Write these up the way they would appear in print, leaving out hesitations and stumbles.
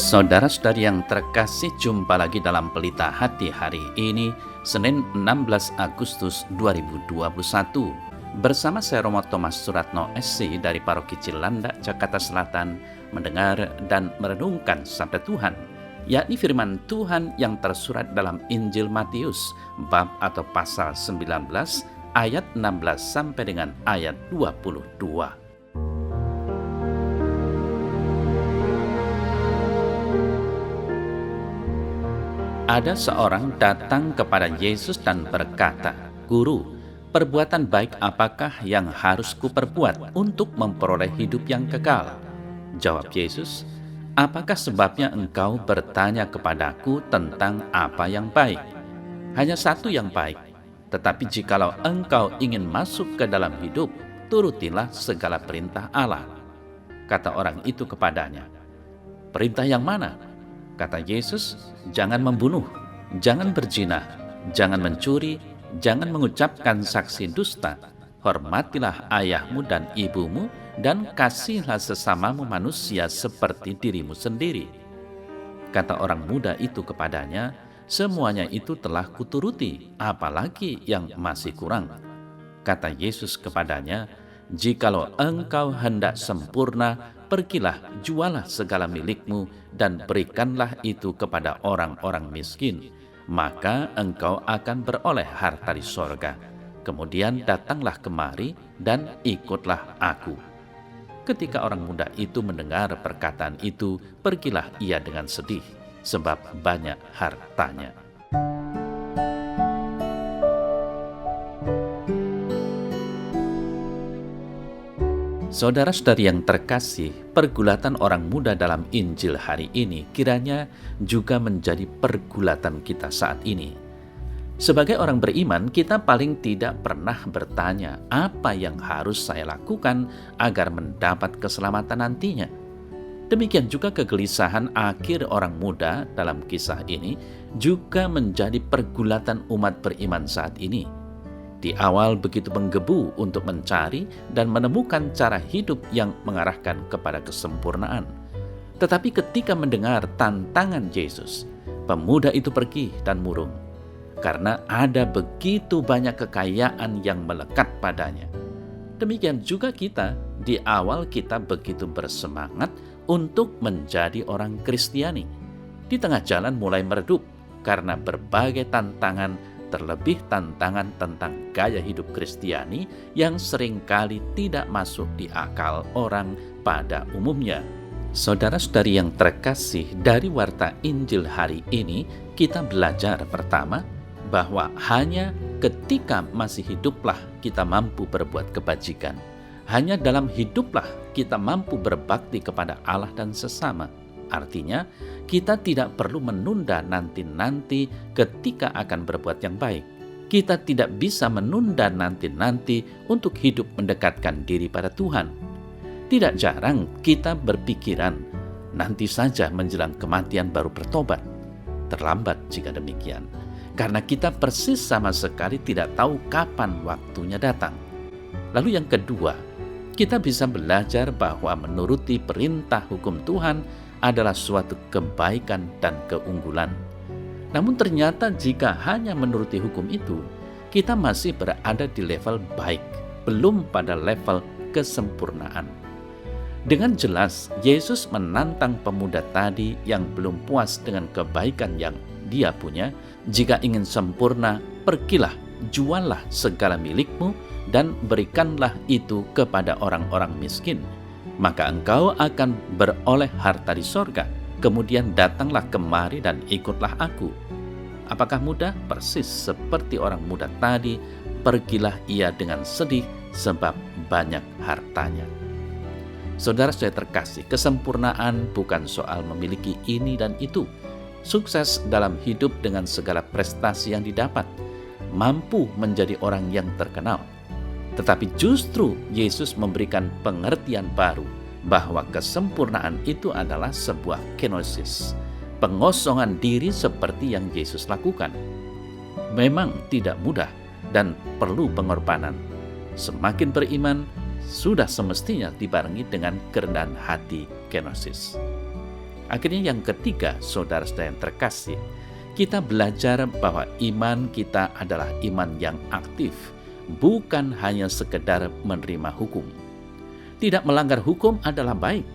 Saudara-saudari yang terkasih, jumpa lagi dalam Pelita Hati hari ini, Senin 16 Agustus 2021. Bersama saya Romo Thomas Suratno SC dari Paroki Cilandak, Jakarta Selatan, mendengar dan merenungkan Sabda Tuhan, yakni firman Tuhan yang tersurat dalam Injil Matius, bab atau pasal 19, ayat 16 sampai dengan ayat 22. Ada seorang datang kepada Yesus dan berkata, "Guru, perbuatan baik apakah yang harus kuperbuat untuk memperoleh hidup yang kekal?" Jawab Yesus, "Apakah sebabnya engkau bertanya kepadaku tentang apa yang baik? Hanya satu yang baik. Tetapi jikalau engkau ingin masuk ke dalam hidup, turutilah segala perintah Allah." Kata orang itu kepadanya, "Perintah yang mana?" Kata Yesus, "Jangan membunuh, jangan berzina, jangan mencuri, jangan mengucapkan saksi dusta, hormatilah ayahmu dan ibumu, dan kasihlah sesamamu manusia seperti dirimu sendiri." Kata orang muda itu kepadanya, "Semuanya itu telah kuturuti, apalagi yang masih kurang?" Kata Yesus kepadanya, "Jikalau engkau hendak sempurna, pergilah, jualah segala milikmu dan berikanlah itu kepada orang-orang miskin, maka engkau akan beroleh harta di sorga. Kemudian datanglah kemari dan ikutlah aku." Ketika orang muda itu mendengar perkataan itu, pergilah ia dengan sedih, sebab banyak hartanya. Saudara-saudari yang terkasih, pergulatan orang muda dalam Injil hari ini kiranya juga menjadi pergulatan kita saat ini. Sebagai orang beriman, kita paling tidak pernah bertanya, apa yang harus saya lakukan agar mendapat keselamatan nantinya? Demikian juga kegelisahan akhir orang muda dalam kisah ini juga menjadi pergulatan umat beriman saat ini. Di awal begitu menggebu untuk mencari dan menemukan cara hidup yang mengarahkan kepada kesempurnaan. Tetapi ketika mendengar tantangan Yesus, pemuda itu pergi dan murung, karena ada begitu banyak kekayaan yang melekat padanya. Demikian juga kita, di awal kita begitu bersemangat untuk menjadi orang Kristiani. Di tengah jalan mulai meredup karena berbagai tantangan, terlebih tantangan tentang gaya hidup Kristiani yang seringkali tidak masuk di akal orang pada umumnya. Saudara-saudari yang terkasih, dari warta Injil hari ini kita belajar pertama bahwa hanya ketika masih hiduplah kita mampu berbuat kebajikan. Hanya dalam hiduplah kita mampu berbakti kepada Allah dan sesama. Artinya, kita tidak perlu menunda nanti-nanti ketika akan berbuat yang baik. Kita tidak bisa menunda nanti-nanti untuk hidup mendekatkan diri pada Tuhan. Tidak jarang kita berpikiran, nanti saja menjelang kematian baru bertobat. Terlambat jika demikian, karena kita persis sama sekali tidak tahu kapan waktunya datang. Lalu yang kedua, kita bisa belajar bahwa menuruti perintah hukum Tuhan adalah suatu kebaikan dan keunggulan. Namun ternyata jika hanya menuruti hukum itu, kita masih berada di level baik, belum pada level kesempurnaan. Dengan jelas, Yesus menantang pemuda tadi yang belum puas dengan kebaikan yang dia punya. Jika ingin sempurna, pergilah, jualah segala milikmu dan berikanlah itu kepada orang-orang miskin, maka engkau akan beroleh harta di sorga. Kemudian datanglah kemari dan ikutlah aku. Apakah mudah? Persis seperti orang muda tadi, pergilah ia dengan sedih sebab banyak hartanya. Saudara saya terkasih, kesempurnaan bukan soal memiliki ini dan itu, sukses dalam hidup dengan segala prestasi yang didapat, mampu menjadi orang yang terkenal. Tetapi justru Yesus memberikan pengertian baru bahwa kesempurnaan itu adalah sebuah kenosis, pengosongan diri seperti yang Yesus lakukan. Memang tidak mudah dan perlu pengorbanan. Semakin beriman, sudah semestinya dibarengi dengan kerendahan hati kenosis. Akhirnya yang ketiga, saudara-saudara yang terkasih, kita belajar bahwa iman kita adalah iman yang aktif, bukan hanya sekedar menerima hukum. Tidak melanggar hukum adalah baik,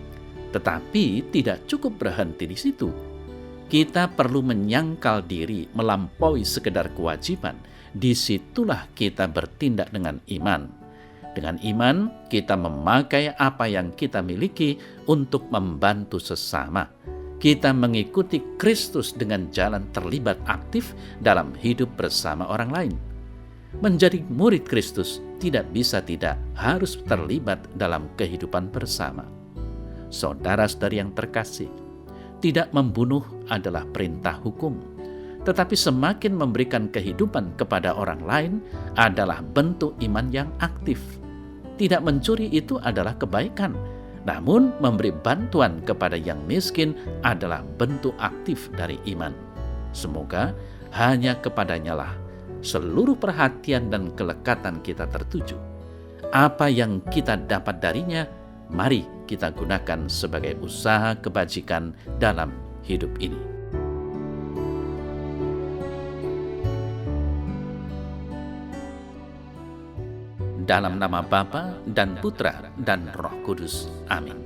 tetapi tidak cukup berhenti di situ. Kita perlu menyangkal diri melampaui sekedar kewajiban. Disitulah kita bertindak dengan iman. Dengan iman, kita memakai apa yang kita miliki untuk membantu sesama. Kita mengikuti Kristus dengan jalan terlibat aktif dalam hidup bersama orang lain. Menjadi murid Kristus tidak bisa tidak harus terlibat dalam kehidupan bersama. Saudara-saudari yang terkasih, tidak membunuh adalah perintah hukum, tetapi semakin memberikan kehidupan kepada orang lain adalah bentuk iman yang aktif. Tidak mencuri itu adalah kebaikan, namun memberi bantuan kepada yang miskin adalah bentuk aktif dari iman. Semoga hanya kepadanya lah seluruh perhatian dan kelekatan kita tertuju. Apa yang kita dapat darinya, mari kita gunakan sebagai usaha kebajikan dalam hidup ini. Dalam nama Bapa dan Putra dan Roh Kudus. Amin.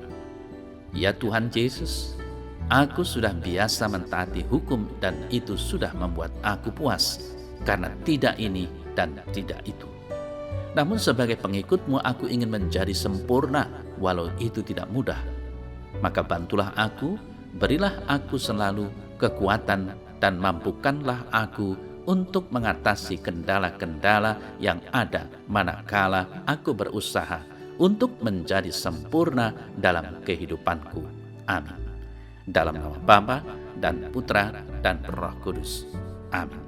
Ya Tuhan Yesus, aku sudah biasa mentaati hukum dan itu sudah membuat aku puas, karena tidak ini dan tidak itu. Namun sebagai pengikut-Mu aku ingin menjadi sempurna, walau itu tidak mudah. Maka bantulah aku, berilah aku selalu kekuatan dan mampukanlah aku untuk mengatasi kendala-kendala yang ada manakala aku berusaha untuk menjadi sempurna dalam kehidupanku. Amin. Dalam nama Bapa dan Putra dan Roh Kudus. Amin.